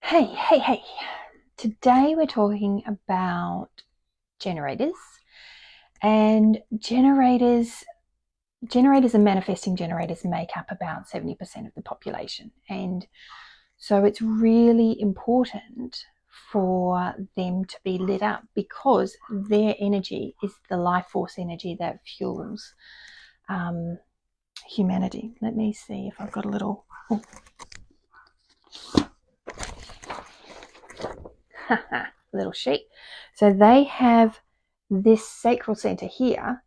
Hey. Today we're talking about generators and generators and manifesting generators make up about 70% of the population. And so it's really important for them to be lit up because their energy is the life force energy that fuels humanity. Let me see if I've got a little little sheet. So they have this sacral center here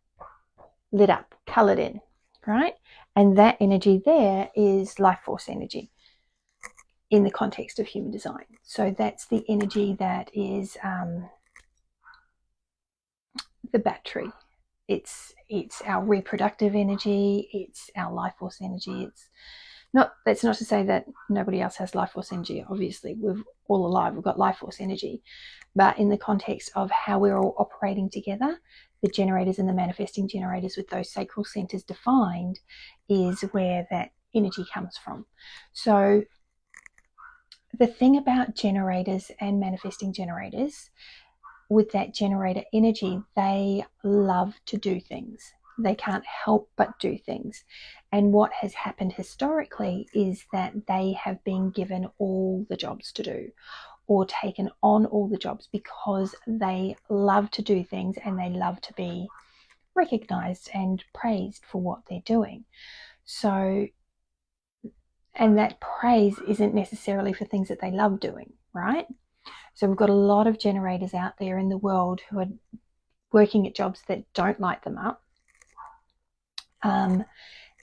lit up, colored in, right? And that energy there is life force energy in the context of human design. So that's the energy that is the battery. It's our reproductive energy. It's our life force energy. That's not to say that nobody else has life force energy. Obviously, we're all alive. We've got life force energy. But in the context of how we're all operating together, the generators and the manifesting generators with those sacral centers defined is where that energy comes from. So the thing about generators and manifesting generators, with that generator energy, they love to do things. They can't help but do things. And what has happened historically is that they have been given all the jobs to do or taken on all the jobs because they love to do things and they love to be recognized and praised for what they're doing. So, and that praise isn't necessarily for things that they love doing, right? So we've got a lot of generators out there in the world who are working at jobs that don't light them up,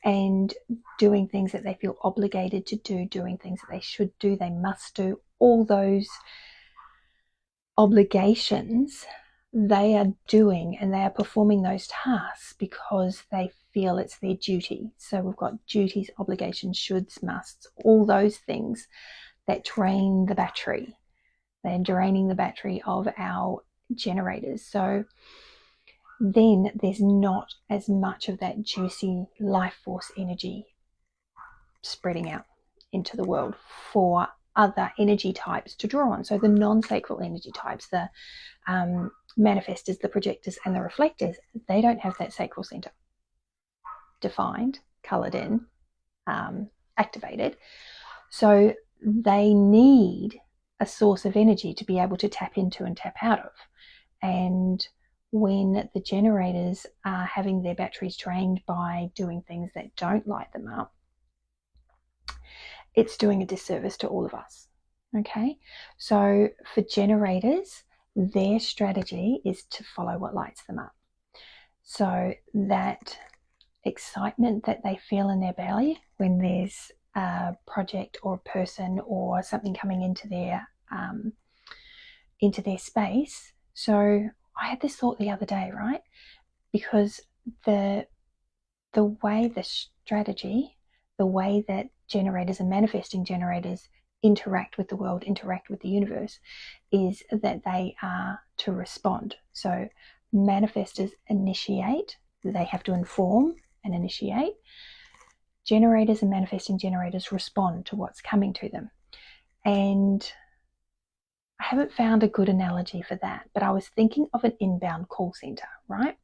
and doing things that they feel obligated to do, doing things that they should do, they must do. All those obligations they are doing, and they are performing those tasks because they feel it's their duty. So we've got duties, obligations, shoulds, musts, all those things that drain the battery. They're draining the battery of our generators. So then there's not as much of that juicy life force energy spreading out into the world for other energy types to draw on. So the non-sacral energy types, the manifestors, the projectors, and the reflectors, they don't have that sacral center defined, colored in, activated. So they need a source of energy to be able to tap into and tap out of. And when the generators are having their batteries drained by doing things that don't light them up, it's doing a disservice to all of us. Okay, so for generators, their strategy is to follow what lights them up. So that excitement that they feel in their belly when there's a project or a person or something coming into their space. So I had this thought the other day, right? Because the way the strategy, the way that generators and manifesting generators interact with the world, interact with the universe, is that they are to respond. So manifestors initiate, they have to inform and initiate. Generators and manifesting generators respond to what's coming to them. And I haven't found a good analogy for that, but I was thinking of an inbound call center, right?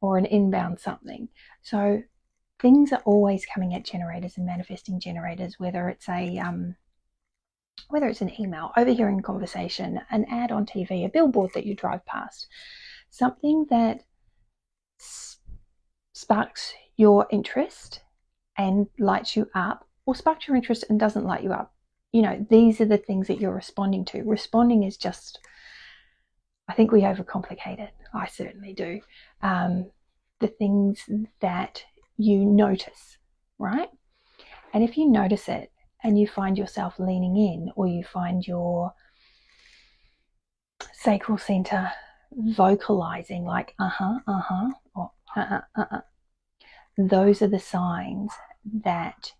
Or an inbound something. So things are always coming at generators and manifesting generators, whether it's an email, overhearing a conversation, an ad on TV, a billboard that you drive past, something that sparks your interest and lights you up, or sparks your interest and doesn't light you up. You know, these are the things that you're responding to. Responding is just, I think we overcomplicate it. I certainly do. The things that you notice, right? And if you notice it and you find yourself leaning in, or you find your sacral center vocalizing like or those are the signs that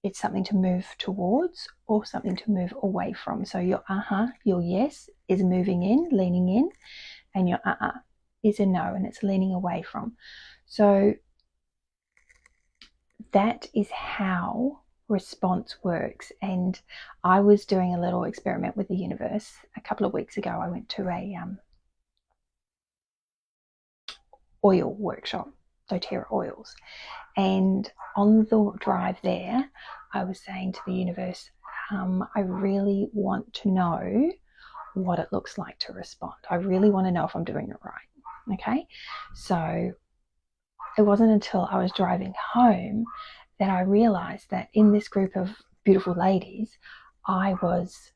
it's something to move towards or something to move away from. So your your yes is moving in, leaning in, and your is a no, and it's leaning away from. So that is how response works. And I was doing a little experiment with the universe a couple of weeks ago. I went to a oil workshop, doTERRA oils, and on the drive there I was saying to the universe, I really want to know what it looks like to respond. I really want to know if I'm doing it right. Okay, so it wasn't until I was driving home that I realized that in this group of beautiful ladies, I was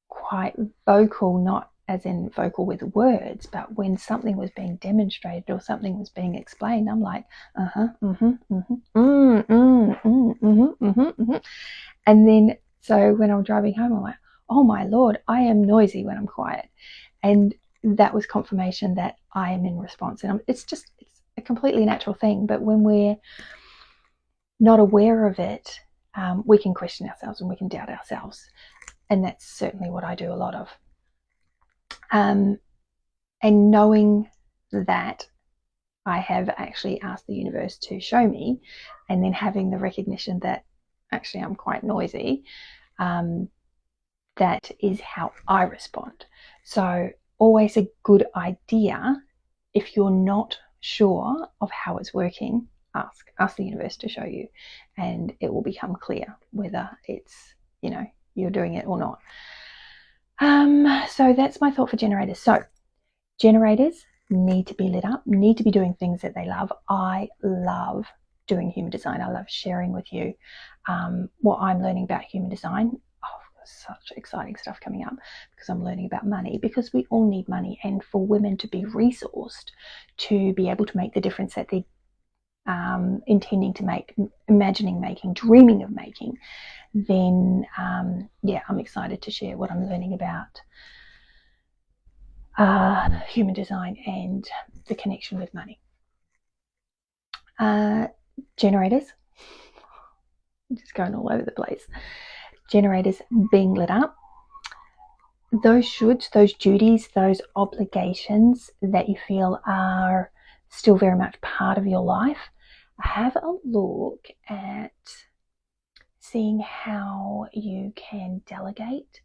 quite vocal, not as in vocal with words, but when something was being demonstrated or something was being explained, I'm like, and then so when I'm driving home, I'm like, oh my Lord, I am noisy when I'm quiet. And that was confirmation that I am in response. And it's a completely natural thing. But when we're not aware of it, we can question ourselves and we can doubt ourselves. And that's certainly what I do a lot of. And knowing that I have actually asked the universe to show me, and then having the recognition that actually I'm quite noisy, that is how I respond. So always a good idea, if you're not sure of how it's working, ask the universe to show you, and it will become clear whether it's, you're doing it or not. So that's my thought for generators. So generators need to be lit up, need to be doing things that they love. I love doing human design. I love sharing with you what I'm learning about human design. Oh, there's such exciting stuff coming up because I'm learning about money, because we all need money. And for women to be resourced to be able to make the difference that they're intending to make, imagining making, dreaming of making, then I'm excited to share what I'm learning about human design and the connection with money. Generators, I'm just going all over the place. Generators being lit up. Those shoulds, those duties, those obligations that you feel are still very much part of your life, have a look at seeing how you can delegate.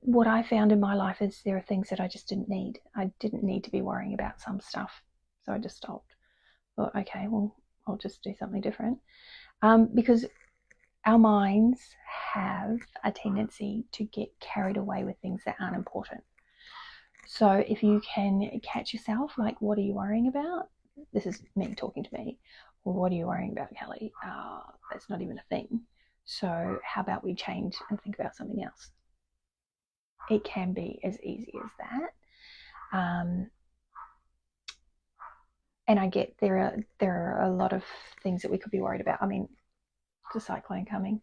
What I found in my life is there are things that I just didn't need. I didn't need to be worrying about some stuff, so I just stopped. Thought, okay, well, I'll just do something different, because our minds have a tendency to get carried away with things that aren't important. So if you can catch yourself, like, what are you worrying about? This is me talking to me. Well, what are you worrying about, Kelly? That's not even a thing. So how about we change and think about something else? It can be as easy as that. And I get there are a lot of things that we could be worried about. I mean, the cyclone coming.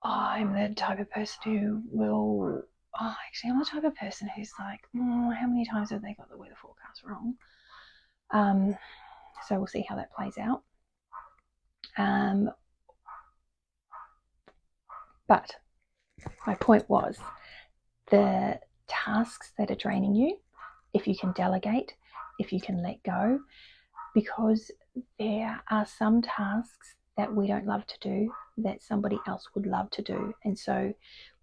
I'm the type of person who will. I'm the type of person who's like, how many times have they got the weather forecast wrong? So we'll see how that plays out. But my point was, the tasks that are draining you, if you can delegate, if you can let go, because there are some tasks that we don't love to do that somebody else would love to do, and so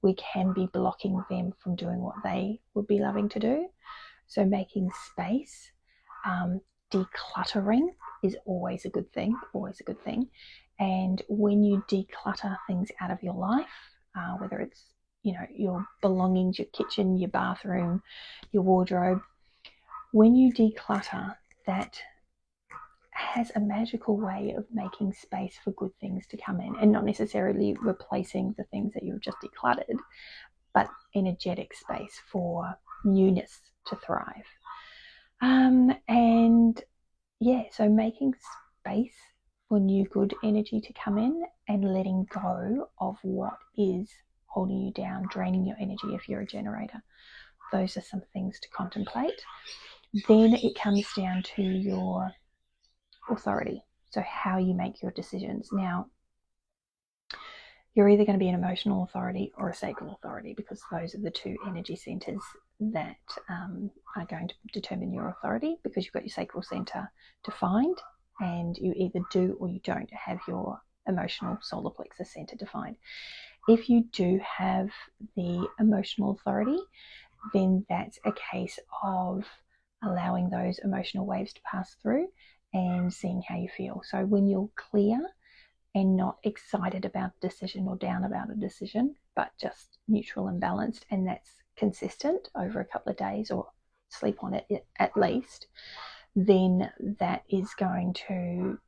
we can be blocking them from doing what they would be loving to do. So making space, decluttering is always a good thing, and when you declutter things out of your life, whether it's your belongings, your kitchen, your bathroom, your wardrobe, when you declutter, that has a magical way of making space for good things to come in, and not necessarily replacing the things that you've just decluttered, but energetic space for newness to thrive. So making space for new good energy to come in, and letting go of what is holding you down, draining your energy if you're a generator. Those are some things to contemplate. Then it comes down to your authority, so how you make your decisions. Now, you're either going to be an emotional authority or a sacral authority, because those are the two energy centers that are going to determine your authority, because you've got your sacral center defined, and you either do or you don't have your emotional solar plexus center defined. If you do have the emotional authority, then that's a case of allowing those emotional waves to pass through and seeing how you feel. So when you're clear and not excited about a decision or down about a decision, but just neutral and balanced, and that's consistent over a couple of days or sleep on it at least, then that is going to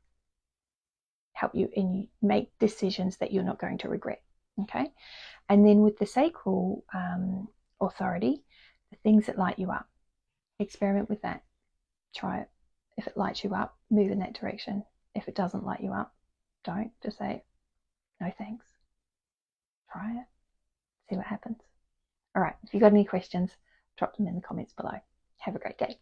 help you and make decisions that you're not going to regret. Okay. And then with the sacral authority, the things that light you up, experiment with that. Try it. If it lights you up, move in that direction. If it doesn't light you up, don't. Just say, no thanks. Try it. See what happens. All right. If you've got any questions, drop them in the comments below. Have a great day.